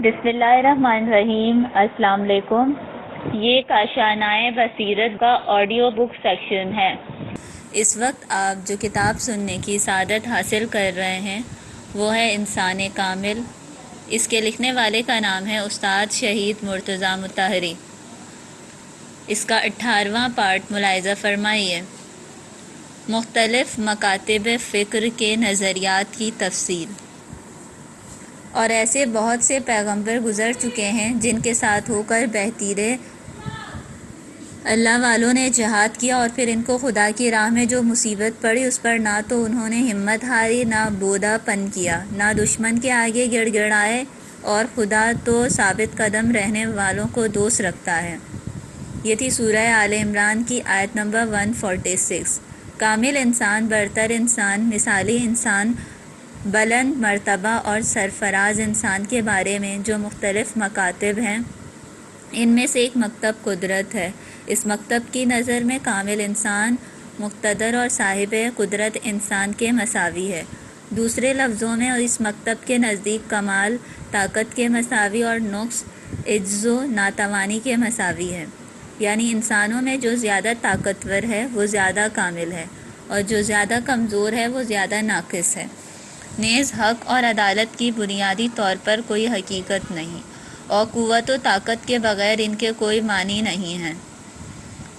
بسم اللہ الرحمن الرحیم۔ السلام علیکم۔ یہ کاشانۂ بصیرت کا آڈیو بک سیکشن ہے۔ اس وقت آپ جو کتاب سننے کی سعادت حاصل کر رہے ہیں وہ ہے انسان کامل۔ اس کے لکھنے والے کا نام ہے استاد شہید مرتضیٰ مطہری۔ اس کا 18واں پارٹ ملاحظہ فرمائیے۔ مختلف مکاتب فکر کے نظریات کی تفصیل۔ اور ایسے بہت سے پیغمبر گزر چکے ہیں جن کے ساتھ ہو کر بہتیرے اللہ والوں نے جہاد کیا، اور پھر ان کو خدا کی راہ میں جو مصیبت پڑی اس پر نہ تو انہوں نے ہمت ہاری، نہ بودا پن کیا، نہ دشمن کے آگے گڑ گڑائے، اور خدا تو ثابت قدم رہنے والوں کو دوست رکھتا ہے۔ یہ تھی سورہ آل عمران کی آیت نمبر 146۔ کامل انسان، برتر انسان، مثالی انسان، بلند مرتبہ اور سرفراز انسان کے بارے میں جو مختلف مکاتب ہیں، ان میں سے ایک مکتب قدرت ہے۔ اس مکتب کی نظر میں کامل انسان مقتدر اور صاحب قدرت انسان کے مساوی ہے۔ دوسرے لفظوں میں اس مکتب کے نزدیک کمال طاقت کے مساوی اور نقص عجز و ناتوانی کے مساوی ہے، یعنی انسانوں میں جو زیادہ طاقتور ہے وہ زیادہ کامل ہے، اور جو زیادہ کمزور ہے وہ زیادہ ناقص ہے۔ نیز حق اور عدالت کی بنیادی طور پر کوئی حقیقت نہیں، اور قوت و طاقت کے بغیر ان کے کوئی معنی نہیں ہیں۔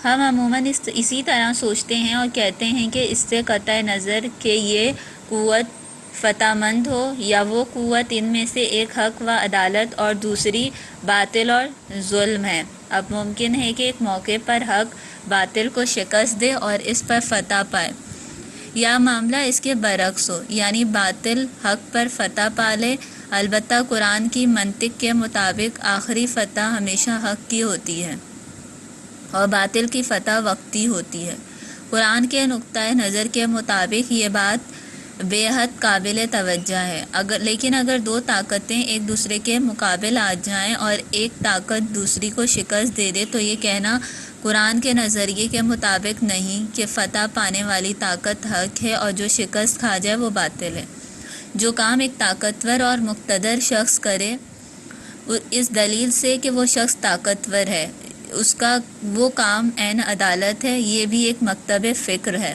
ہم عموماً اسی طرح سوچتے ہیں اور کہتے ہیں کہ اس سے قطع نظر کہ یہ قوت فتح مند ہو یا وہ قوت، ان میں سے ایک حق و عدالت اور دوسری باطل اور ظلم ہے۔ اب ممکن ہے کہ ایک موقع پر حق باطل کو شکست دے اور اس پر فتح پائے، یا معاملہ اس کے برعکس ہو، یعنی باطل حق پر فتح پا لے۔ البتہ قرآن کی منطق کے مطابق آخری فتح ہمیشہ حق کی ہوتی ہے اور باطل کی فتح وقتی ہوتی ہے۔ قرآن کے نقطۂ نظر کے مطابق یہ بات بے حد قابل توجہ ہے۔ لیکن اگر دو طاقتیں ایک دوسرے کے مقابل آ جائیں اور ایک طاقت دوسری کو شکست دے دے تو یہ کہنا قرآن کے نظریے کے مطابق نہیں کہ فتح پانے والی طاقت حق ہے اور جو شکست کھا جائے وہ باطل ہے۔ جو کام ایک طاقتور اور مقتدر شخص کرے اس دلیل سے کہ وہ شخص طاقتور ہے، اس کا وہ کام عین عدالت ہے، یہ بھی ایک مکتب فکر ہے،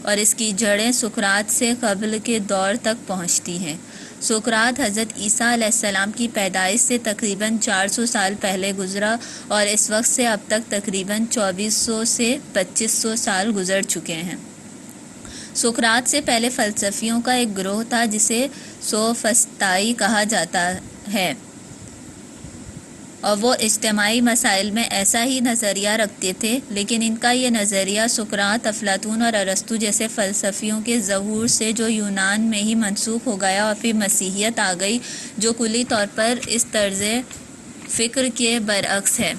اور اس کی جڑیں سقراط سے قبل کے دور تک پہنچتی ہیں۔ سقراط حضرت عیسیٰ علیہ السلام کی پیدائش سے تقریباً 400 سال پہلے گزرا، اور اس وقت سے اب تک تقریباً 2400 سے 2500 سال گزر چکے ہیں۔ سقراط سے پہلے فلسفیوں کا ایک گروہ تھا جسے سوفسطائی کہا جاتا ہے، اور وہ اجتماعی مسائل میں ایسا ہی نظریہ رکھتے تھے، لیکن ان کا یہ نظریہ سقراط، افلاطون اور ارسطو جیسے فلسفیوں کے ظہور سے جو یونان میں ہی منسوخ ہو گیا، اور پھر مسیحیت آ گئی جو کلی طور پر اس طرز فکر کے برعکس ہے۔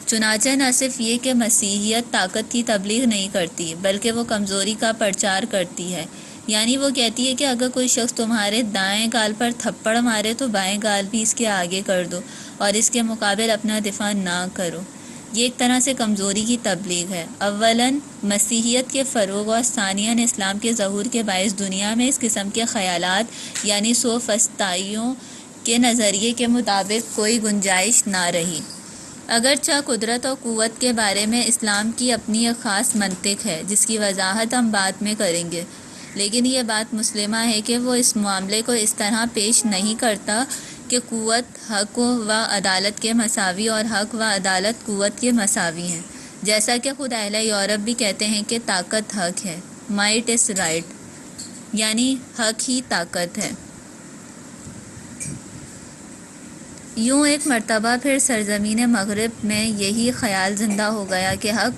چنانچہ نہ صرف یہ کہ مسیحیت طاقت کی تبلیغ نہیں کرتی بلکہ وہ کمزوری کا پرچار کرتی ہے، یعنی وہ کہتی ہے کہ اگر کوئی شخص تمہارے دائیں گال پر تھپڑ مارے تو بائیں گال بھی اس کے آگے کر دو اور اس کے مقابل اپنا دفاع نہ کرو۔ یہ ایک طرح سے کمزوری کی تبلیغ ہے۔ اولاً مسیحیت کے فروغ اور ثانیاً اسلام کے ظہور کے باعث دنیا میں اس قسم کے خیالات یعنی سوفسطائیوں کے نظریے کے مطابق کوئی گنجائش نہ رہی۔ اگرچہ قدرت اور قوت کے بارے میں اسلام کی اپنی ایک خاص منطق ہے جس کی وضاحت ہم بعد میں کریں گے، لیکن یہ بات مسلمہ ہے کہ وہ اس معاملے کو اس طرح پیش نہیں کرتا کہ قوت حق و عدالت کے مساوی اور حق و عدالت قوت کے مساوی ہیں، جیسا کہ خود اہل یورپ بھی کہتے ہیں کہ طاقت حق ہے، مائٹ از رائٹ، یعنی حق ہی طاقت ہے۔ یوں ایک مرتبہ پھر سرزمین مغرب میں یہی خیال زندہ ہو گیا کہ حق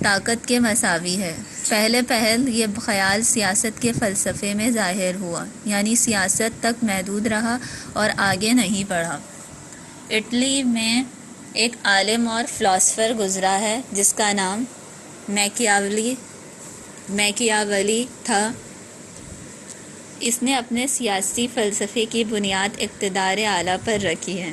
طاقت کے مساوی ہے۔ پہل یہ خیال سیاست کے فلسفے میں ظاہر ہوا، یعنی سیاست تک محدود رہا اور آگے نہیں بڑھا۔ اٹلی میں ایک عالم اور فلاسفر گزرا ہے جس کا نام میکیاولی تھا۔ اس نے اپنے سیاسی فلسفے کی بنیاد اقتدار اعلیٰ پر رکھی ہے۔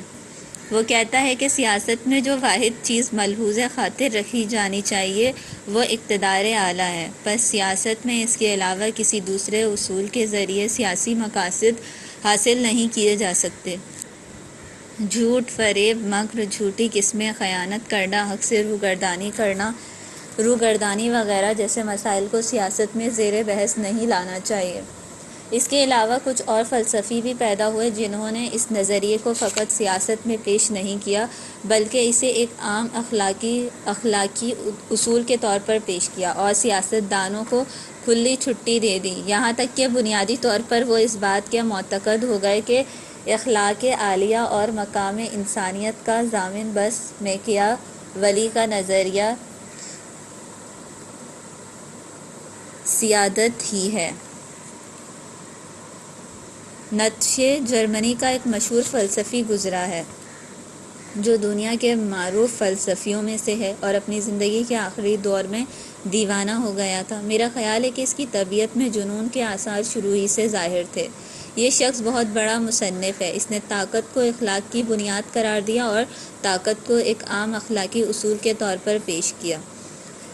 وہ کہتا ہے کہ سیاست میں جو واحد چیز ملحوظ خاطر رکھی جانی چاہیے وہ اقتدار اعلیٰ ہے، پس سیاست میں اس کے علاوہ کسی دوسرے اصول کے ذریعے سیاسی مقاصد حاصل نہیں کیے جا سکتے۔ جھوٹ، فریب، مکر، جھوٹی قسمیں، خیانت کرنا، حق سے روگردانی وغیرہ جیسے مسائل کو سیاست میں زیر بحث نہیں لانا چاہیے۔ اس کے علاوہ کچھ اور فلسفی بھی پیدا ہوئے جنہوں نے اس نظریے کو فقط سیاست میں پیش نہیں کیا بلکہ اسے ایک عام اخلاقی اصول کے طور پر پیش کیا اور سیاست دانوں کو کھلی چھٹی دے دی، یہاں تک کہ بنیادی طور پر وہ اس بات کے معتقد ہو گئے کہ اخلاق عالیہ اور مقام انسانیت کا ضامن بس میکیاولی کا نظریہ سیادت ہی ہے۔ نیتشے جرمنی کا ایک مشہور فلسفی گزرا ہے جو دنیا کے معروف فلسفیوں میں سے ہے اور اپنی زندگی کے آخری دور میں دیوانہ ہو گیا تھا۔ میرا خیال ہے کہ اس کی طبیعت میں جنون کے آثار شروع ہی سے ظاہر تھے۔ یہ شخص بہت بڑا مصنف ہے۔ اس نے طاقت کو اخلاق کی بنیاد قرار دیا اور طاقت کو ایک عام اخلاقی اصول کے طور پر پیش کیا۔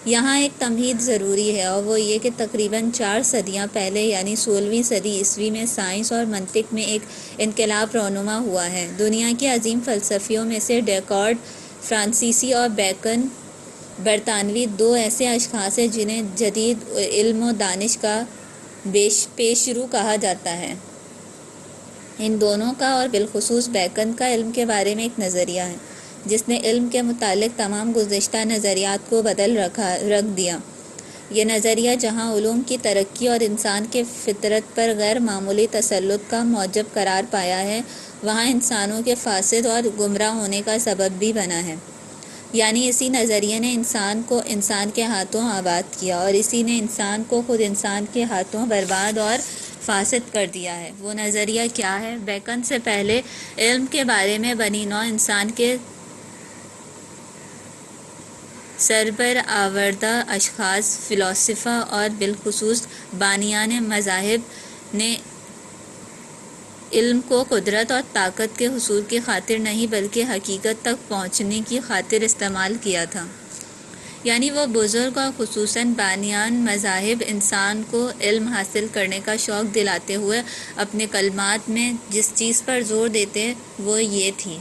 یہاں ایک تمہید ضروری ہے اور وہ یہ کہ تقریباً 4 صدیاں پہلے یعنی 16ویں صدی عیسوی میں سائنس اور منطق میں ایک انقلاب رونما ہوا ہے۔ دنیا کے عظیم فلسفیوں میں سے ڈیکارٹ فرانسیسی اور بیکن برطانوی 2 ایسے اشخاص ہیں جنہیں جدید علم و دانش کا پیشرو کہا جاتا ہے۔ ان دونوں کا اور بالخصوص بیکن کا علم کے بارے میں ایک نظریہ ہے جس نے علم کے متعلق تمام گزشتہ نظریات کو بدل رکھ دیا۔ یہ نظریہ جہاں علوم کی ترقی اور انسان کے فطرت پر غیر معمولی تسلط کا موجب قرار پایا ہے، وہاں انسانوں کے فاسد اور گمراہ ہونے کا سبب بھی بنا ہے۔ یعنی اسی نظریے نے انسان کو انسان کے ہاتھوں آباد کیا اور اسی نے انسان کو خود انسان کے ہاتھوں برباد اور فاسد کر دیا ہے۔ وہ نظریہ کیا ہے؟ بیکن سے پہلے علم کے بارے میں بنی نوع انسان کے سربرآوردہ اشخاص، فلاسفہ اور بالخصوص بانیان مذاہب نے علم کو قدرت اور طاقت کے حصول کی خاطر نہیں بلکہ حقیقت تک پہنچنے کی خاطر استعمال کیا تھا۔ یعنی وہ بزرگ اور خصوصاً بانیان مذاہب انسان کو علم حاصل کرنے کا شوق دلاتے ہوئے اپنے کلمات میں جس چیز پر زور دیتے وہ یہ تھی: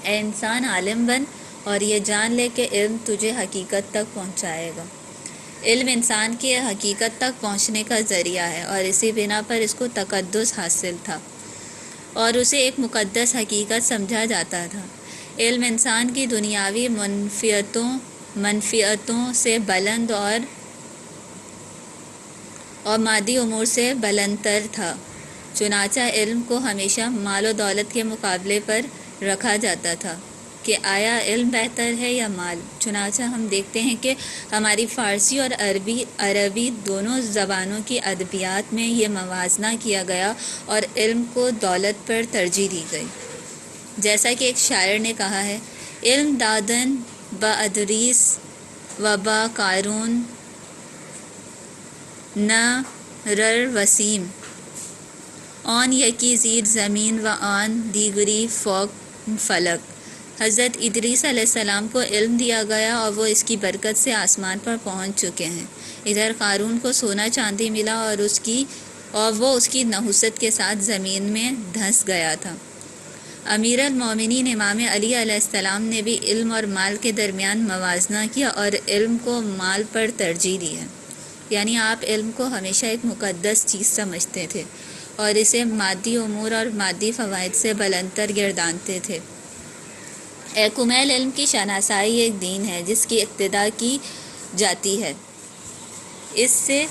اے انسان، عالم بن اور یہ جان لے کہ علم تجھے حقیقت تک پہنچائے گا۔ علم انسان کی حقیقت تک پہنچنے کا ذریعہ ہے اور اسی بنا پر اس کو تقدس حاصل تھا اور اسے ایک مقدس حقیقت سمجھا جاتا تھا۔ علم انسان کی دنیاوی منفیتوں سے بلند اور مادی امور سے بلندتر تھا، چنانچہ علم کو ہمیشہ مال و دولت کے مقابلے پر رکھا جاتا تھا کہ آیا علم بہتر ہے یا مال۔ چنانچہ ہم دیکھتے ہیں کہ ہماری فارسی اور عربی دونوں زبانوں کی ادبیات میں یہ موازنہ کیا گیا اور علم کو دولت پر ترجیح دی گئی۔ جیسا کہ ایک شاعر نے کہا ہے: علم دادن با ادریس و با قارون نہ رر وسیم، آن یکی زیر زمین و آن دیگری فوق فلک۔ حضرت ادریس علیہ السلام کو علم دیا گیا اور وہ اس کی برکت سے آسمان پر پہنچ چکے ہیں۔ ادھر قارون کو سونا چاندی ملا اور وہ اس کی نحوست کے ساتھ زمین میں دھنس گیا تھا۔ امیر المومنین امام علی علیہ السلام نے بھی علم اور مال کے درمیان موازنہ کیا اور علم کو مال پر ترجیح دی ہے۔ یعنی آپ علم کو ہمیشہ ایک مقدس چیز سمجھتے تھے اور اسے مادی امور اور مادی فوائد سے بلندتر گردانتے تھے۔ کمیل علم کی شناسائی ایک دین ہے جس کی ابتدا کی جاتی ہے۔ اس سے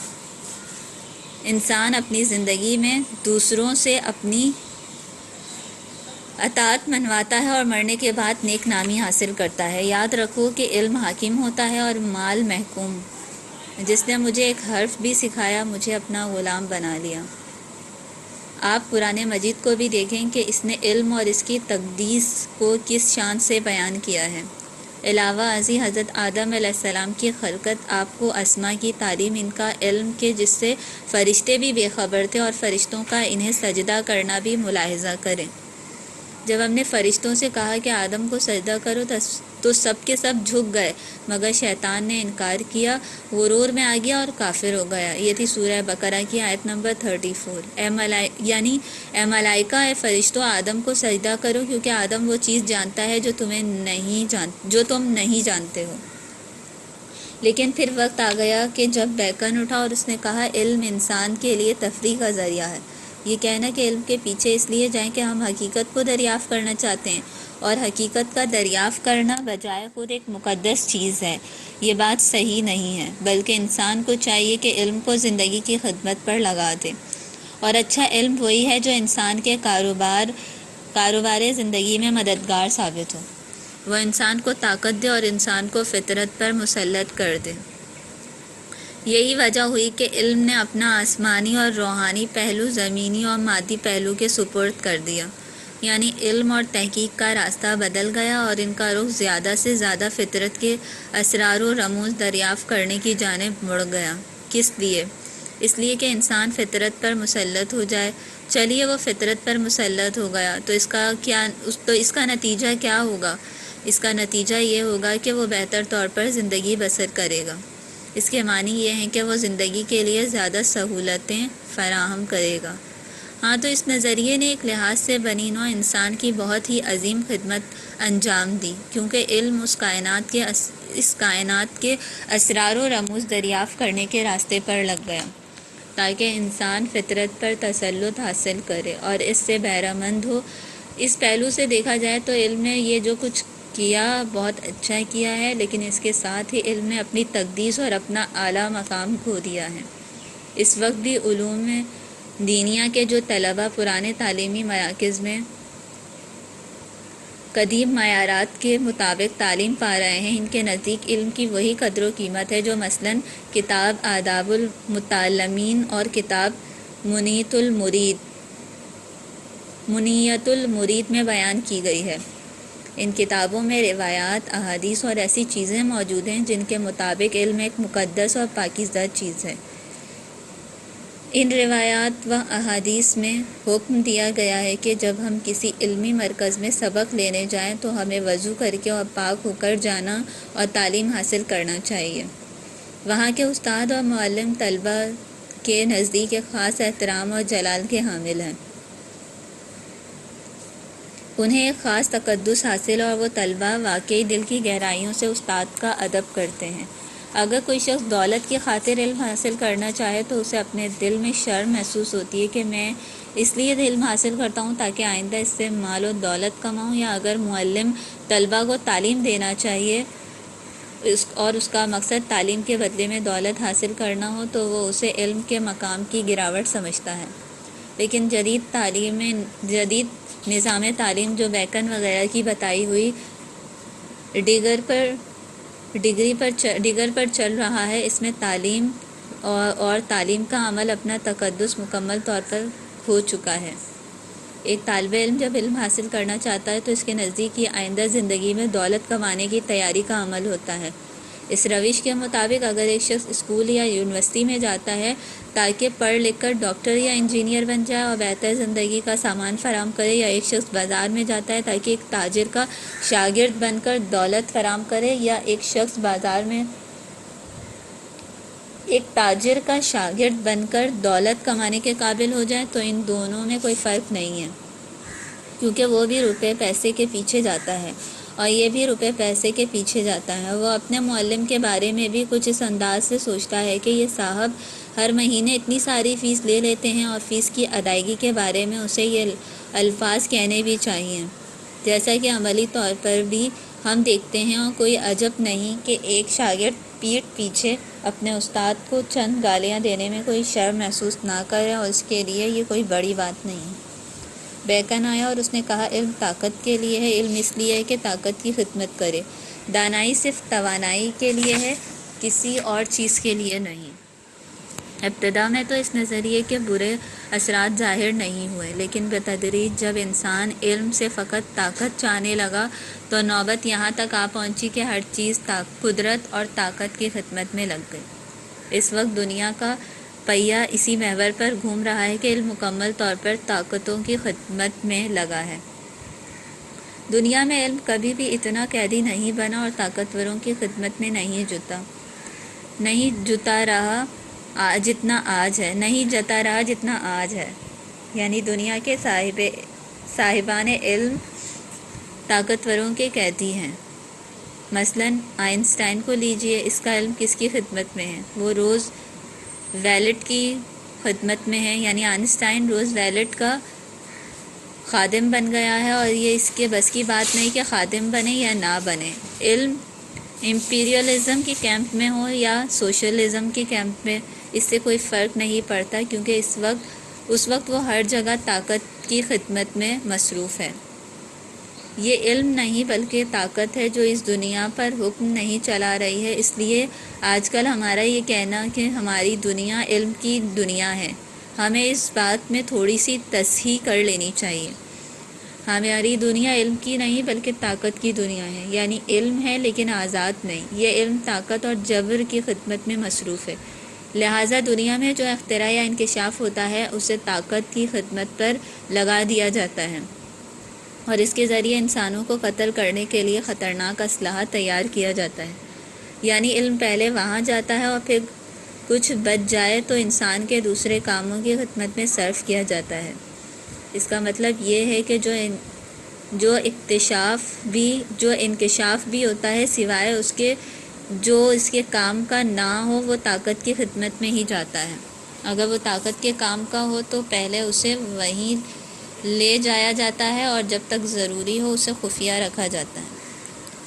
انسان اپنی زندگی میں دوسروں سے اپنی اطاعت منواتا ہے اور مرنے کے بعد نیک نامی حاصل کرتا ہے۔ یاد رکھو کہ علم حاکم ہوتا ہے اور مال محکوم۔ جس نے مجھے ایک حرف بھی سکھایا مجھے اپنا غلام بنا لیا۔ آپ قرآن مجید کو بھی دیکھیں کہ اس نے علم اور اس کی تقدیس کو کس شان سے بیان کیا ہے۔ علاوہ ازیں حضرت آدم علیہ السلام کی خلقت، آپ کو اسماء کی تعلیم، ان کا علم کہ جس سے فرشتے بھی بے خبر تھے اور فرشتوں کا انہیں سجدہ کرنا بھی ملاحظہ کریں۔ جب ہم نے فرشتوں سے کہا کہ آدم کو سجدہ کرو تو سب کے سب جھک گئے، مگر شیطان نے انکار کیا، غرور میں آ گیا اور کافر ہو گیا۔ یہ تھی سورہ بقرہ کی آیت نمبر 34۔ اے ملائکہ، اے فرشتوں، آدم کو سجدہ کرو، کیونکہ آدم وہ چیز جانتا ہے جو تم نہیں جانتے ہو۔ لیکن پھر وقت آ گیا کہ جب بیکن اٹھا اور اس نے کہا علم انسان کے لیے تفریح کا ذریعہ ہے۔ یہ کہنا کہ علم کے پیچھے اس لیے جائیں کہ ہم حقیقت کو دریافت کرنا چاہتے ہیں، اور حقیقت کا دریافت کرنا بجائے خود ایک مقدس چیز ہے، یہ بات صحیح نہیں ہے، بلکہ انسان کو چاہیے کہ علم کو زندگی کی خدمت پر لگا دے۔ اور اچھا علم وہی ہے جو انسان کے کاروبار زندگی میں مددگار ثابت ہو، وہ انسان کو طاقت دے اور انسان کو فطرت پر مسلط کر دے۔ یہی وجہ ہوئی کہ علم نے اپنا آسمانی اور روحانی پہلو زمینی اور مادی پہلو کے سپرد کر دیا، یعنی علم اور تحقیق کا راستہ بدل گیا اور ان کا رخ زیادہ سے زیادہ فطرت کے اسرار و رموز دریافت کرنے کی جانب مڑ گیا۔ کس لیے؟ اس لیے کہ انسان فطرت پر مسلط ہو جائے۔ چلیے وہ فطرت پر مسلط ہو گیا تو اس کا نتیجہ کیا ہوگا؟ اس کا نتیجہ یہ ہوگا کہ وہ بہتر طور پر زندگی بسر کرے گا۔ اس کے معنی یہ ہیں کہ وہ زندگی کے لیے زیادہ سہولتیں فراہم کرے گا۔ ہاں، تو اس نظریے نے ایک لحاظ سے بنی نوع انسان کی بہت ہی عظیم خدمت انجام دی، کیونکہ علم اس کائنات کے اسرار و رموز دریافت کرنے کے راستے پر لگ گیا، تاکہ انسان فطرت پر تسلط حاصل کرے اور اس سے بہرہ مند ہو۔ اس پہلو سے دیکھا جائے تو علم نے یہ جو کچھ کیا بہت اچھا کیا ہے، لیکن اس کے ساتھ ہی علم نے اپنی تقدیس اور اپنا اعلیٰ مقام کھو دیا ہے۔ اس وقت بھی علوم دینیہ کے جو طلبہ پرانے تعلیمی مراکز میں قدیم معیارات کے مطابق تعلیم پا رہے ہیں، ان کے نزدیک علم کی وہی قدر و قیمت ہے جو مثلاً کتاب آداب المتعلمین اور کتاب منیت المرید میں بیان کی گئی ہے۔ ان کتابوں میں روایات، احادیث اور ایسی چیزیں موجود ہیں جن کے مطابق علم ایک مقدس اور پاکیزہ چیز ہے۔ ان روایات و احادیث میں حکم دیا گیا ہے کہ جب ہم کسی علمی مرکز میں سبق لینے جائیں تو ہمیں وضو کر کے اور پاک ہو کر جانا اور تعلیم حاصل کرنا چاہیے۔ وہاں کے استاد اور معلم طلبہ کے نزدیک ایک خاص احترام اور جلال کے حامل ہیں، انہیں ایک خاص تقدس حاصل، اور وہ طلبہ واقعی دل کی گہرائیوں سے استاد کا ادب کرتے ہیں۔ اگر کوئی شخص دولت کی خاطر علم حاصل کرنا چاہے تو اسے اپنے دل میں شرم محسوس ہوتی ہے کہ میں اس لیے علم حاصل کرتا ہوں تاکہ آئندہ اس سے مال و دولت کماؤں، یا اگر معلم طلبہ کو تعلیم دینا چاہیے اور اس کا مقصد تعلیم کے بدلے میں دولت حاصل کرنا ہو تو وہ اسے علم کے مقام کی گراوٹ سمجھتا ہے۔ لیکن جدید نظام تعلیم جو بیکن وغیرہ کی بتائی ہوئی ڈگر پر چل رہا ہے، اس میں تعلیم اور تعلیم کا عمل اپنا تقدس مکمل طور پر کھو چکا ہے۔ ایک طالب علم جب علم حاصل کرنا چاہتا ہے تو اس کے نزدیک یہ آئندہ زندگی میں دولت کمانے کی تیاری کا عمل ہوتا ہے۔ اس روش کے مطابق اگر ایک شخص اسکول یا یونیورسٹی میں جاتا ہے تاکہ پڑھ لکھ کر ڈاکٹر یا انجینئر بن جائے اور بہتر زندگی کا سامان فراہم کرے، یا ایک شخص بازار میں جاتا ہے تاکہ ایک تاجر کا شاگرد بن کر دولت فراہم کرے، یا ایک شخص بازار میں ایک تاجر کا شاگرد بن کر دولت کمانے کے قابل ہو جائے، تو ان دونوں میں کوئی فرق نہیں ہے، کیونکہ وہ بھی روپے پیسے کے پیچھے جاتا ہے اور یہ بھی روپے پیسے کے پیچھے جاتا ہے۔ وہ اپنے معلم کے بارے میں بھی کچھ اس انداز سے سوچتا ہے کہ یہ صاحب ہر مہینے اتنی ساری فیس لے لیتے ہیں، اور فیس کی ادائیگی کے بارے میں اسے یہ الفاظ کہنے بھی چاہیے، جیسا کہ عملی طور پر بھی ہم دیکھتے ہیں۔ اور کوئی عجب نہیں کہ ایک شاگرد پیٹھ پیچھے اپنے استاد کو چند گالیاں دینے میں کوئی شرم محسوس نہ کرے، اور اس کے لیے یہ کوئی بڑی بات نہیں ہے۔ بیکن آیا اور اس نے کہا علم طاقت کے لیے ہے، علم اس لیے ہے کہ طاقت کی خدمت کرے، دانائی صرف توانائی کے لیے ہے، کسی اور چیز کے لیے نہیں۔ ابتدا میں تو اس نظریے کے برے اثرات ظاہر نہیں ہوئے، لیکن بتدریج جب انسان علم سے فقط طاقت چاہنے لگا تو نوبت یہاں تک آ پہنچی کہ ہر چیز قدرت اور طاقت کی خدمت میں لگ گئی۔ اس وقت دنیا کا پہیہ اسی محور پر گھوم رہا ہے کہ علم مکمل طور پر طاقتوں کی خدمت میں لگا ہے۔ دنیا میں علم کبھی بھی اتنا قیدی نہیں بنا اور طاقتوروں کی خدمت میں نہیں جتا رہا جتنا آج ہے، یعنی دنیا کے صاحبان علم طاقتوروں کے قیدی ہیں۔ مثلاً آئنسٹائن کو لیجئے، اس کا علم کس کی خدمت میں ہے؟ وہ روز ویلٹ کی خدمت میں ہے، یعنی آئنسٹائن روز ویلٹ کا خادم بن گیا ہے، اور یہ اس کے بس کی بات نہیں کہ خادم بنے یا نہ بنے۔ علم امپیریلزم کے کیمپ میں ہو یا سوشلزم کے کیمپ میں، اس سے کوئی فرق نہیں پڑتا، کیونکہ اس وقت وہ ہر جگہ طاقت کی خدمت میں مصروف ہے۔ یہ علم نہیں بلکہ طاقت ہے جو اس دنیا پر حکم نہیں چلا رہی ہے۔ اس لیے آج کل ہمارا یہ کہنا کہ ہماری دنیا علم کی دنیا ہے، ہمیں اس بات میں تھوڑی سی تصحیح کر لینی چاہیے۔ ہماری دنیا علم کی نہیں بلکہ طاقت کی دنیا ہے، یعنی علم ہے لیکن آزاد نہیں۔ یہ علم طاقت اور جبر کی خدمت میں مصروف ہے، لہٰذا دنیا میں جو اختراع یا انکشاف ہوتا ہے اسے طاقت کی خدمت پر لگا دیا جاتا ہے، اور اس کے ذریعے انسانوں کو قتل کرنے کے لیے خطرناک اسلحہ تیار کیا جاتا ہے۔ یعنی علم پہلے وہاں جاتا ہے اور پھر کچھ بچ جائے تو انسان کے دوسرے کاموں کی خدمت میں صرف کیا جاتا ہے۔ اس کا مطلب یہ ہے کہ جو انکشاف بھی ہوتا ہے، سوائے اس کے جو اس کے کام کا نہ ہو وہ طاقت کی خدمت میں ہی جاتا ہے۔ اگر وہ طاقت کے کام کا ہو تو پہلے اسے وہیں لے جایا جاتا ہے، اور جب تک ضروری ہو اسے خفیہ رکھا جاتا ہے،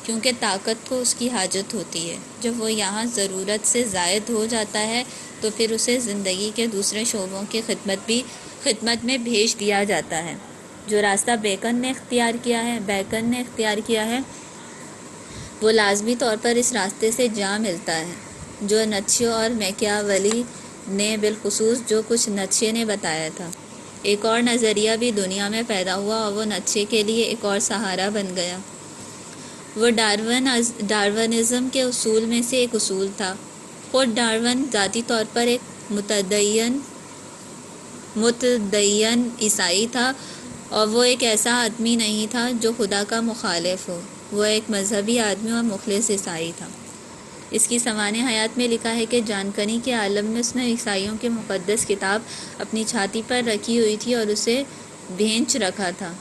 کیونکہ طاقت کو اس کی حاجت ہوتی ہے۔ جب وہ یہاں ضرورت سے زائد ہو جاتا ہے تو پھر اسے زندگی کے دوسرے شعبوں کی خدمت میں بھیج دیا جاتا ہے۔ جو راستہ بیکن نے اختیار کیا ہے وہ لازمی طور پر اس راستے سے جا ملتا ہے جو نتشے اور میکیاولی نے، بالخصوص جو کچھ نتشے نے بتایا تھا۔ ایک اور نظریہ بھی دنیا میں پیدا ہوا اور وہ نتشے کے لیے ایک اور سہارا بن گیا۔ وہ ڈارونزم کے اصول میں سے ایک اصول تھا۔ خود ڈارون ذاتی طور پر ایک متدین عیسائی تھا، اور وہ ایک ایسا آدمی نہیں تھا جو خدا کا مخالف ہو، وہ ایک مذہبی آدمی اور مخلص عیسائی تھا۔ اس کی سوانح حیات میں لکھا ہے کہ جان کنی کے عالم میں اس نے عیسائیوں کی مقدس کتاب اپنی چھاتی پر رکھی ہوئی تھی اور اسے بھینچ رکھا تھا۔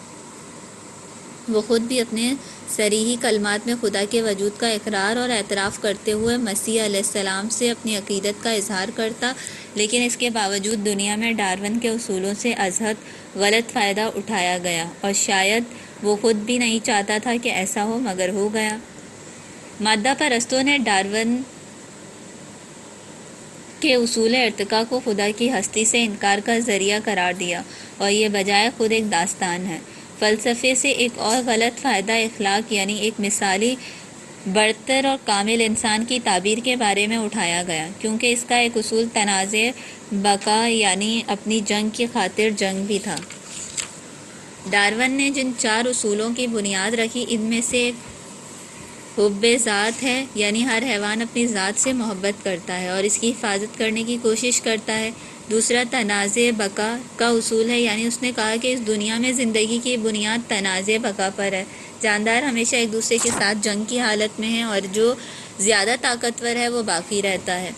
وہ خود بھی اپنے صریحی کلمات میں خدا کے وجود کا اقرار اور اعتراف کرتے ہوئے مسیح علیہ السلام سے اپنی عقیدت کا اظہار کرتا، لیکن اس کے باوجود دنیا میں ڈارون کے اصولوں سے ازحد غلط فائدہ اٹھایا گیا، اور شاید وہ خود بھی نہیں چاہتا تھا کہ ایسا ہو، مگر ہو گیا۔ مادہ پرستوں نے ڈارون کے اصول ارتقاء کو خدا کی ہستی سے انکار کا ذریعہ قرار دیا، اور یہ بجائے خود ایک داستان ہے۔ فلسفے سے ایک اور غلط فائدہ اخلاق، یعنی ایک مثالی برتر اور کامل انسان کی تعبیر کے بارے میں اٹھایا گیا، کیونکہ اس کا ایک اصول تنازع بقا یعنی اپنی جنگ کی خاطر جنگ بھی تھا۔ ڈارون نے جن 4 اصولوں کی بنیاد رکھی، ان میں سے ایک حب ذات ہے، یعنی ہر حیوان اپنی ذات سے محبت کرتا ہے اور اس کی حفاظت کرنے کی کوشش کرتا ہے۔ دوسرا تنازع بقا کا اصول ہے، یعنی اس نے کہا کہ اس دنیا میں زندگی کی بنیاد تنازع بقا پر ہے۔ جاندار ہمیشہ ایک دوسرے کے ساتھ جنگ کی حالت میں ہیں، اور جو زیادہ طاقتور ہے وہ باقی رہتا ہے۔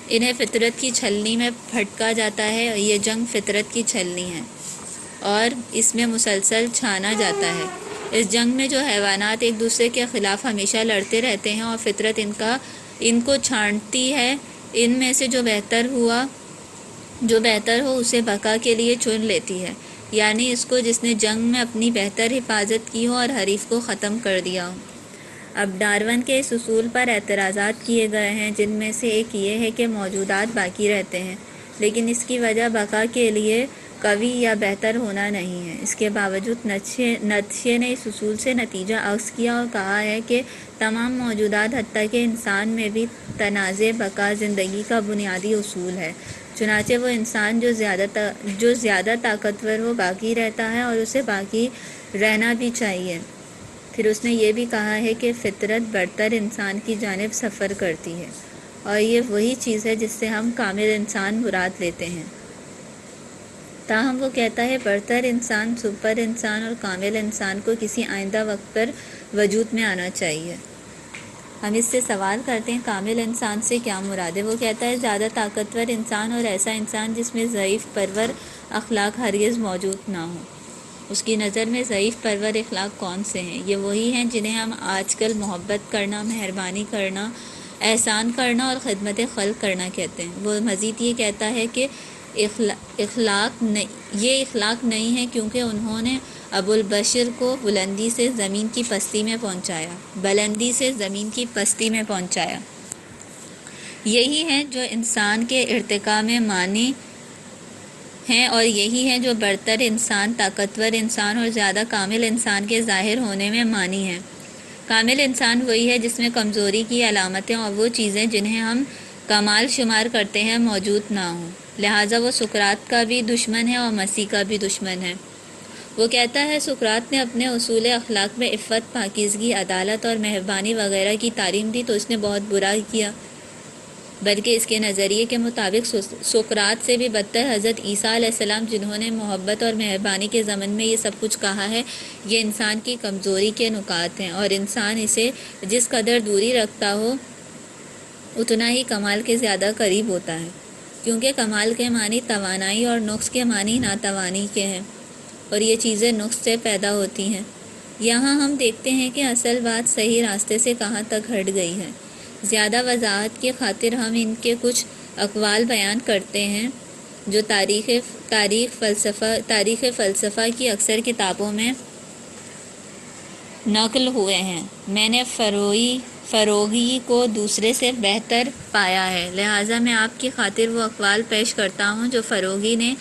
انہیں فطرت کی چھلنی میں پھٹکا جاتا ہے، یہ جنگ فطرت کی چھلنی ہے اور اس میں مسلسل چھانا جاتا ہے۔ اس جنگ میں جو حیوانات ایک دوسرے کے خلاف ہمیشہ لڑتے رہتے ہیں اور فطرت ان کو چھانٹتی ہے، ان میں سے جو بہتر ہو اسے بقا کے لیے چن لیتی ہے، یعنی اس کو جس نے جنگ میں اپنی بہتر حفاظت کی ہو اور حریف کو ختم کر دیا ہو۔ اب ڈارون کے اس اصول پر اعتراضات کیے گئے ہیں، جن میں سے ایک یہ ہے کہ موجودات باقی رہتے ہیں، لیکن اس کی وجہ بقا کے لیے قوی یا بہتر ہونا نہیں ہے۔ اس کے باوجود نتشے نے اس اصول سے نتیجہ اخذ کیا اور کہا ہے کہ تمام موجودات حتیٰ کہ انسان میں بھی تنازع بقا زندگی کا بنیادی اصول ہے، چنانچہ وہ انسان جو زیادہ طاقتور ہو باقی رہتا ہے اور اسے باقی رہنا بھی چاہیے۔ پھر اس نے یہ بھی کہا ہے کہ فطرت برتر انسان کی جانب سفر کرتی ہے، اور یہ وہی چیز ہے جس سے ہم کامل انسان مراد لیتے ہیں۔ تاہم وہ کہتا ہے برتر انسان، سپر انسان اور کامل انسان کو کسی آئندہ وقت پر وجود میں آنا چاہیے۔ ہم اس سے سوال کرتے ہیں کامل انسان سے کیا مراد ہے؟ وہ کہتا ہے زیادہ طاقتور انسان اور ایسا انسان جس میں ضعیف پرور اخلاق ہرگز موجود نہ ہوں۔ اس کی نظر میں ضعیف پرور اخلاق کون سے ہیں؟ یہ وہی ہیں جنہیں ہم آج کل محبت کرنا، مہربانی کرنا، احسان کرنا اور خدمت خلق کرنا کہتے ہیں۔ وہ مزید یہ کہتا ہے کہ یہ اخلاق نہیں ہے کیونکہ انہوں نے ابو البشر کو بلندی سے زمین کی پستی میں پہنچایا۔ یہی ہیں جو انسان کے ارتقاء میں مانی ہیں اور یہی ہیں جو برتر انسان، طاقتور انسان اور زیادہ کامل انسان کے ظاہر ہونے میں مانی ہیں۔ کامل انسان وہی ہے جس میں کمزوری کی علامتیں اور وہ چیزیں جنہیں ہم کمال شمار کرتے ہیں موجود نہ ہوں، لہٰذا وہ سقراط کا بھی دشمن ہے اور مسیح کا بھی دشمن ہے۔ وہ کہتا ہے سقراط نے اپنے اصول اخلاق میں عفت، پاکیزگی، عدالت اور مہربانی وغیرہ کی تعلیم دی تو اس نے بہت برا کیا، بلکہ اس کے نظریے کے مطابق سقراط سے بھی بدتر حضرت عیسیٰ علیہ السلام، جنہوں نے محبت اور مہربانی کے ضمن میں یہ سب کچھ کہا ہے، یہ انسان کی کمزوری کے نکات ہیں، اور انسان اسے جس قدر دوری رکھتا ہو اتنا ہی کمال کے زیادہ قریب ہوتا ہے، کیونکہ کمال کے معنی توانائی اور نقص کے معنی ناتوانی کے ہیں، اور یہ چیزیں نقص سے پیدا ہوتی ہیں۔ یہاں ہم دیکھتے ہیں کہ اصل بات صحیح راستے سے کہاں تک ہٹ گئی ہے۔ زیادہ وضاحت کی خاطر ہم ان کے کچھ اقوال بیان کرتے ہیں جو تاریخ فلسفہ کی اکثر کتابوں میں نقل ہوئے ہیں۔ میں نے فروغی کو دوسرے سے بہتر پایا ہے، لہٰذا میں آپ کی خاطر وہ اقوال پیش کرتا ہوں جو فروغی نے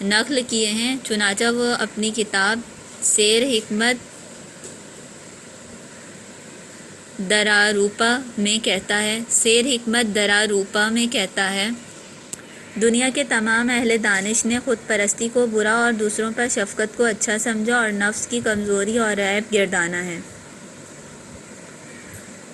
نقل کیے ہیں۔ چنانچہ وہ اپنی کتاب سیر حکمت دراروپا میں کہتا ہے دنیا کے تمام اہل دانش نے خود پرستی کو برا اور دوسروں پر شفقت کو اچھا سمجھا اور نفس کی کمزوری اور عیب گردانا ہے۔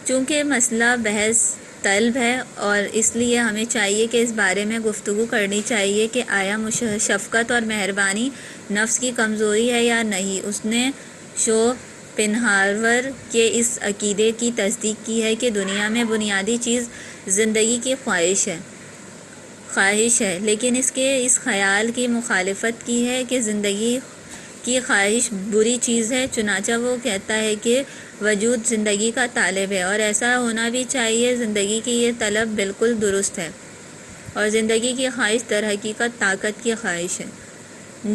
چونکہ مسئلہ بحث طلب ہے اور اس لیے ہمیں چاہیے کہ اس بارے میں گفتگو کرنی چاہیے کہ آیا شفقت اور مہربانی نفس کی کمزوری ہے یا نہیں۔ اس نے شوپنہاور کے اس عقیدے کی تصدیق کی ہے کہ دنیا میں بنیادی چیز زندگی کی خواہش ہے، لیکن اس خیال کی مخالفت کی ہے کہ زندگی کی خواہش بری چیز ہے۔ چنانچہ وہ کہتا ہے کہ وجود زندگی کا طالب ہے اور ایسا ہونا بھی چاہیے۔ زندگی کی یہ طلب بالکل درست ہے اور زندگی کی خواہش در حقیقت طاقت کی خواہش ہے۔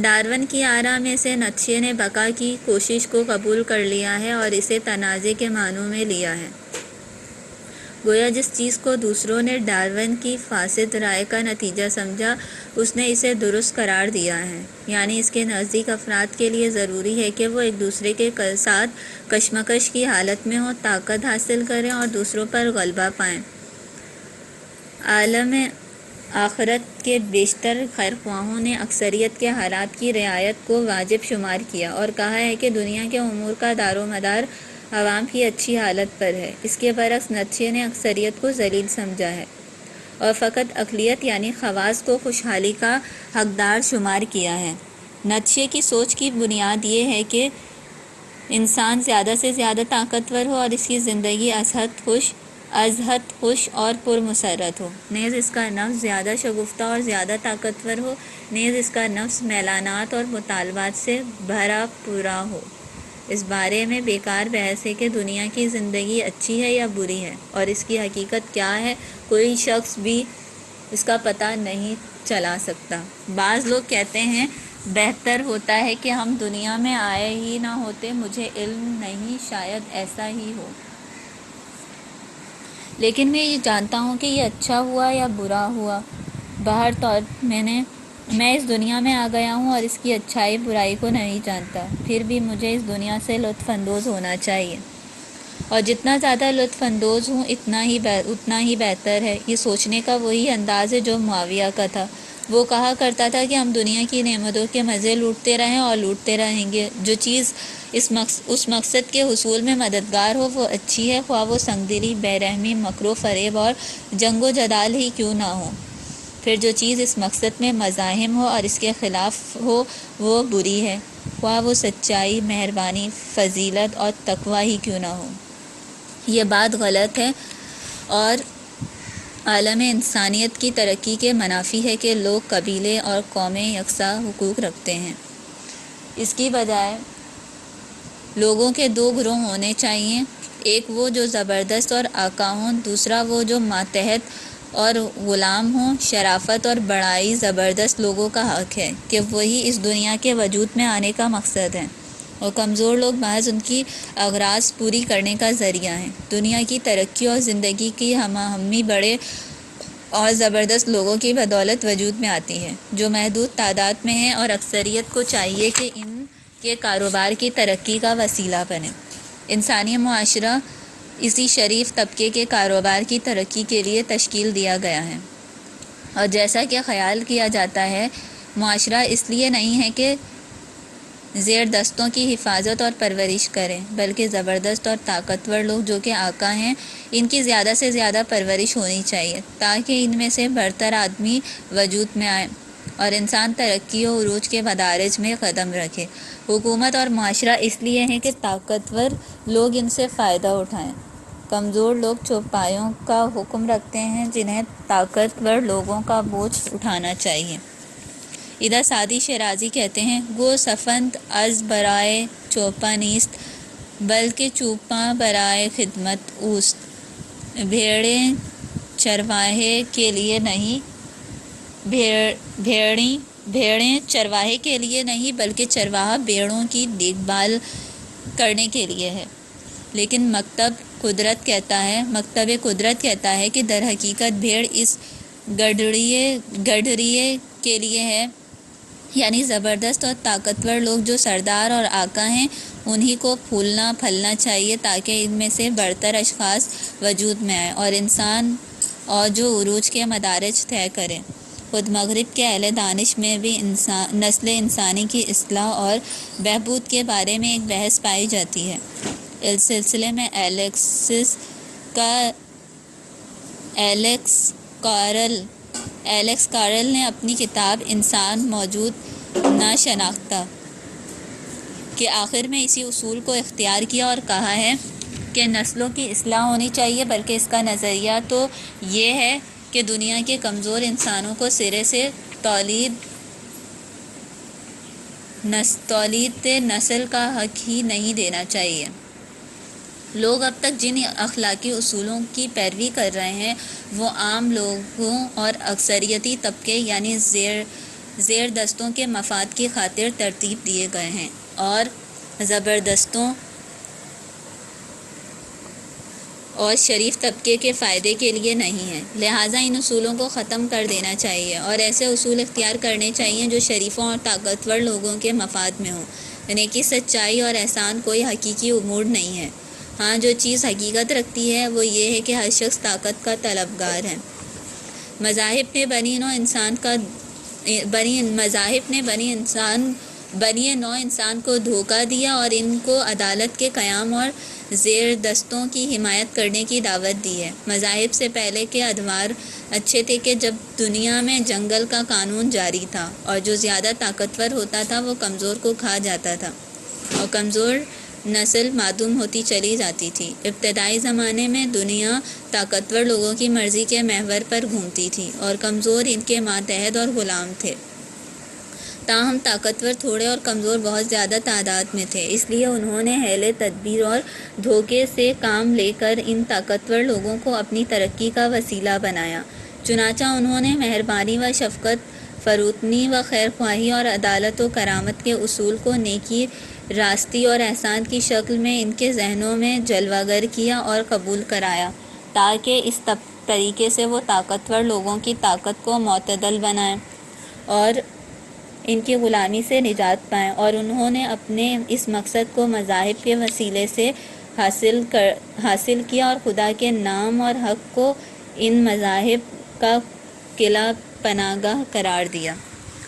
ڈارون کی آراء میں سے نیتشے نے بقا کی کوشش کو قبول کر لیا ہے اور اسے تنازع کے معنوں میں لیا ہے۔ گویا جس چیز کو دوسروں نے ڈارون کی فاسد رائے کا نتیجہ سمجھا، اس نے اسے درست قرار دیا ہے، یعنی اس کے نزدیک افراد کے لیے ضروری ہے کہ وہ ایک دوسرے کے ساتھ کشمکش کی حالت میں ہوں، طاقت حاصل کریں اور دوسروں پر غلبہ پائیں۔ عالم آخرت کے بیشتر خیرخواہوں نے اکثریت کے حالات کی رعایت کو واجب شمار کیا اور کہا ہے کہ دنیا کے امور کا دار و مدار عوام کی اچھی حالت پر ہے۔ اس کے برعکس نیتشے نے اکثریت کو ذلیل سمجھا ہے اور فقط اقلیت یعنی خواص کو خوشحالی کا حقدار شمار کیا ہے۔ نیتشے کی سوچ کی بنیاد یہ ہے کہ انسان زیادہ سے زیادہ طاقتور ہو اور اس کی زندگی از حد خوش اور پرمسرت ہو، نیز اس کا نفس زیادہ شگفتہ اور زیادہ طاقتور ہو، نیز اس کا نفس میلانات اور مطالبات سے بھرا پورا ہو۔ اس بارے میں بیکار بحث ہے کہ دنیا کی زندگی اچھی ہے یا بری ہے اور اس کی حقیقت کیا ہے، کوئی شخص بھی اس کا پتہ نہیں چلا سکتا۔ بعض لوگ کہتے ہیں بہتر ہوتا ہے کہ ہم دنیا میں آئے ہی نہ ہوتے، مجھے علم نہیں، شاید ایسا ہی ہو، لیکن میں یہ جانتا ہوں کہ یہ اچھا ہوا یا برا ہوا۔ بہرطور میں اس دنیا میں آ گیا ہوں اور اس کی اچھائی برائی کو نہیں جانتا، پھر بھی مجھے اس دنیا سے لطف اندوز ہونا چاہیے، اور جتنا زیادہ لطف اندوز ہوں اتنا ہی بہتر ہے۔ یہ سوچنے کا وہی انداز ہے جو معاویہ کا تھا۔ وہ کہا کرتا تھا کہ ہم دنیا کی نعمتوں کے مزے لوٹتے رہیں اور لوٹتے رہیں گے۔ جو چیز اس مقصد کے حصول میں مددگار ہو وہ اچھی ہے، خواہ وہ سنگ دلی، بے رحمی، مکر و فریب اور جنگ و جدال ہی کیوں نہ ہو۔ پھر جو چیز اس مقصد میں مزاحم ہو اور اس کے خلاف ہو وہ بری ہے، خواہ وہ سچائی، مہربانی، فضیلت اور تقوی ہی کیوں نہ ہو۔ یہ بات غلط ہے اور عالم انسانیت کی ترقی کے منافی ہے کہ لوگ قبیلے اور قومیں یکساں حقوق رکھتے ہیں۔ اس کی بجائے لوگوں کے دو گروہ ہونے چاہیے، ایک وہ جو زبردست اور آقا ہوں، دوسرا وہ جو ماتحت اور غلام ہوں۔ شرافت اور بڑائی زبردست لوگوں کا حق ہے کہ وہی اس دنیا کے وجود میں آنے کا مقصد ہے، اور کمزور لوگ محض ان کی اغراض پوری کرنے کا ذریعہ ہیں۔ دنیا کی ترقی اور زندگی کی ہمہ بڑے اور زبردست لوگوں کی بدولت وجود میں آتی ہے، جو محدود تعداد میں ہیں، اور اکثریت کو چاہیے کہ ان کے کاروبار کی ترقی کا وسیلہ بنے۔ انسانی معاشرہ اسی شریف طبقے کے کاروبار کی ترقی کے لیے تشکیل دیا گیا ہے، اور جیسا کہ خیال کیا جاتا ہے، معاشرہ اس لیے نہیں ہے کہ زیر دستوں کی حفاظت اور پرورش کریں، بلکہ زبردست اور طاقتور لوگ جو کہ آقا ہیں، ان کی زیادہ سے زیادہ پرورش ہونی چاہیے تاکہ ان میں سے برتر آدمی وجود میں آئے اور انسان ترقی و عروج کے مدارج میں قدم رکھے۔ حکومت اور معاشرہ اس لیے ہیں کہ طاقتور لوگ ان سے فائدہ اٹھائیں۔ کمزور لوگ چوپایوں کا حکم رکھتے ہیں جنہیں طاقتور لوگوں کا بوجھ اٹھانا چاہیے۔ ادھر سعدی شیرازی کہتے ہیں، گو سفند از برائے چوپا نیست بلکہ چوپاں برائے خدمت اوست۔ بھیڑیں چرواہے کے لیے نہیں بھیڑیں چرواہے کے لیے نہیں بلکہ چرواہا بھیڑوں کی دیکھ بھال کرنے کے لیے ہے۔ لیکن مکتب قدرت کہتا ہے کہ در حقیقت بھیڑ اس گڈریے کے لیے ہے، یعنی زبردست اور طاقتور لوگ جو سردار اور آقا ہیں، انہی کو پھولنا پھلنا چاہیے تاکہ ان میں سے برتر اشخاص وجود میں آئیں اور انسان اور جو عروج کے مدارج طے کریں۔ خود مغرب کے اہل دانش میں بھی نسل انسانی کی اصلاح اور بہبود کے بارے میں ایک بحث پائی جاتی ہے۔ اس سلسلے میں ایلیکس کارل نے اپنی کتاب انسان موجود نہ شناختہ کے آخر میں اسی اصول کو اختیار کیا اور کہا ہے کہ نسلوں کی اصلاح ہونی چاہیے، بلکہ اس کا نظریہ تو یہ ہے کہ دنیا کے کمزور انسانوں کو سرے سے تولید نسل کا حق ہی نہیں دینا چاہیے۔ لوگ اب تک جن اخلاقی اصولوں کی پیروی کر رہے ہیں وہ عام لوگوں اور اکثریتی طبقے یعنی زیر دستوں کے مفاد کی خاطر ترتیب دیے گئے ہیں اور زبردستوں اور شریف طبقے کے فائدے کے لیے نہیں ہے۔ لہٰذا ان اصولوں کو ختم کر دینا چاہیے اور ایسے اصول اختیار کرنے چاہیے جو شریفوں اور طاقتور لوگوں کے مفاد میں ہوں۔ نیکی، سچائی اور احسان کوئی حقیقی امور نہیں ہے۔ ہاں، جو چیز حقیقت رکھتی ہے وہ یہ ہے کہ ہر شخص طاقت کا طلبگار ہے۔ مذاہب نے بنی نوع انسان کو دھوکہ دیا اور ان کو عدالت کے قیام اور زیر دستوں کی حمایت کرنے کی دعوت دی ہے۔ مذاہب سے پہلے کے ادوار اچھے تھے کہ جب دنیا میں جنگل کا قانون جاری تھا اور جو زیادہ طاقتور ہوتا تھا وہ کمزور کو کھا جاتا تھا اور کمزور نسل معدوم ہوتی چلی جاتی تھی۔ ابتدائی زمانے میں دنیا طاقتور لوگوں کی مرضی کے محور پر گھومتی تھی اور کمزور ان کے ماتحت اور غلام تھے۔ تاہم طاقتور تھوڑے اور کمزور بہت زیادہ تعداد میں تھے، اس لیے انہوں نے حیلے، تدبیر اور دھوکے سے کام لے کر ان طاقتور لوگوں کو اپنی ترقی کا وسیلہ بنایا۔ چنانچہ انہوں نے مہربانی و شفقت، فروتنی و خیرخواہی اور عدالت و کرامت کے اصول کو نیکی، راستی اور احسان کی شکل میں ان کے ذہنوں میں جلوہ گر کیا اور قبول کرایا تاکہ اس طریقے سے وہ طاقتور لوگوں کی طاقت کو معتدل بنائیں اور ان کی غلامی سے نجات پائیں، اور انہوں نے اپنے اس مقصد کو مذاہب کے وسیلے سے حاصل کیا اور خدا کے نام اور حق کو ان مذاہب کا قلعہ پناہ گاہ قرار دیا۔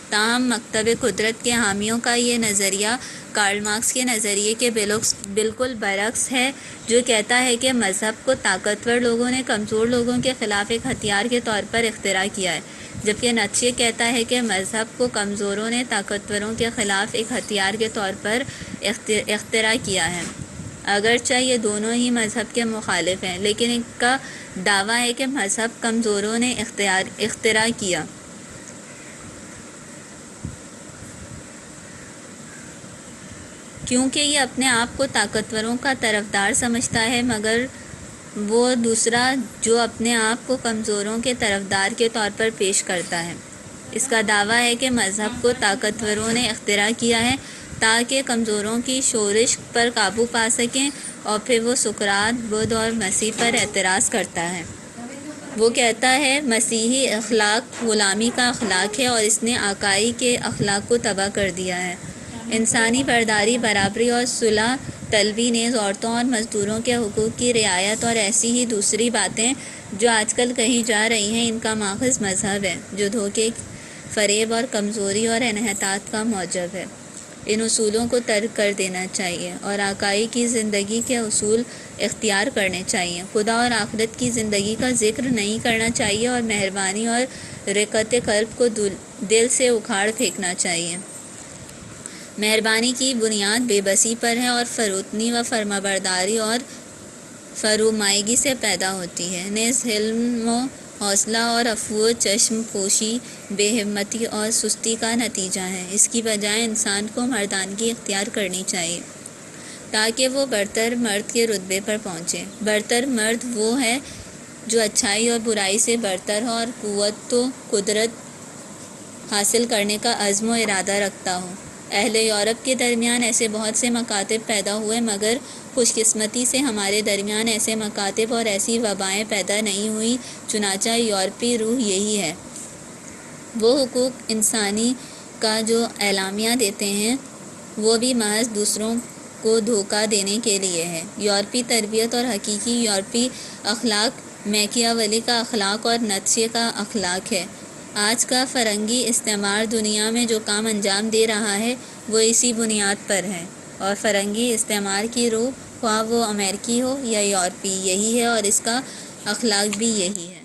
تاہم مکتب قدرت کے حامیوں کا یہ نظریہ کارل مارکس کے نظریے کے بالکل برعکس ہے، جو کہتا ہے کہ مذہب کو طاقتور لوگوں نے کمزور لوگوں کے خلاف ایک ہتھیار کے طور پر اختراع کیا ہے۔ جبکہ نتشے کہتا ہے کہ مذہب کو کمزوروں نے طاقتوروں کے خلاف ایک ہتھیار کے طور پر اختراع کیا ہے۔ اگرچہ یہ دونوں ہی مذہب کے مخالف ہیں، لیکن ان کا دعویٰ ہے کہ مذہب کمزوروں نے اختراع کیا۔ کیونکہ یہ اپنے آپ کو طاقتوروں کا طرفدار سمجھتا ہے، مگر وہ دوسرا جو اپنے آپ کو کمزوروں کے طرفدار کے طور پر پیش کرتا ہے۔ اس کا دعویٰ ہے کہ مذہب کو طاقتوروں نے اختراع کیا ہے تاکہ کمزوروں کی شورش پر قابو پا سکیں، اور پھر وہ سقراط، بدھ اور مسیح پر اعتراض کرتا ہے۔ وہ کہتا ہے مسیحی اخلاق غلامی کا اخلاق ہے اور اس نے آقائی کے اخلاق کو تباہ کر دیا ہے۔ انسانی برداری، برابری اور صلح طلبی نیز عورتوں اور مزدوروں کے حقوق کی رعایت اور ایسی ہی دوسری باتیں جو آج کل کہی جا رہی ہیں، ان کا ماخذ مذہب ہے، جو دھوکے، فریب اور کمزوری اور انحطاط کا موجب ہے۔ ان اصولوں کو ترک کر دینا چاہیے اور آقائی کی زندگی کے اصول اختیار کرنے چاہیے۔ خدا اور آخرت کی زندگی کا ذکر نہیں کرنا چاہیے اور مہربانی اور رقت قلب کو دل سے اکھاڑ پھینکنا چاہیے۔ مہربانی کی بنیاد بے بسی پر ہے اور فروتنی و فرمانبرداری اور فرومایگی سے پیدا ہوتی ہے۔ نیز حلم و حوصلہ اور عفو و چشم پوشی بے ہمتی اور سستی کا نتیجہ ہے۔ اس کی بجائے انسان کو مردانگی اختیار کرنی چاہیے تاکہ وہ برتر مرد کے رتبے پر پہنچے۔ برتر مرد وہ ہے جو اچھائی اور برائی سے برتر ہو اور قوت و قدرت حاصل کرنے کا عزم و ارادہ رکھتا ہو۔ اہل یورپ کے درمیان ایسے بہت سے مکاتب پیدا ہوئے، مگر خوش قسمتی سے ہمارے درمیان ایسے مکاتب اور ایسی وبائیں پیدا نہیں ہوئیں۔ چنانچہ یورپی روح یہی ہے۔ وہ حقوق انسانی کا جو اعلامیہ دیتے ہیں، وہ بھی محض دوسروں کو دھوکہ دینے کے لیے ہے۔ یورپی تربیت اور حقیقی یورپی اخلاق میکیاولی کا اخلاق اور نتشے کا اخلاق ہے۔ آج کا فرنگی استعمار دنیا میں جو کام انجام دے رہا ہے، وہ اسی بنیاد پر ہے، اور فرنگی استعمار کی روح، خواہ وہ امریکی ہو یا یورپی، یہی ہے اور اس کا اخلاق بھی یہی ہے۔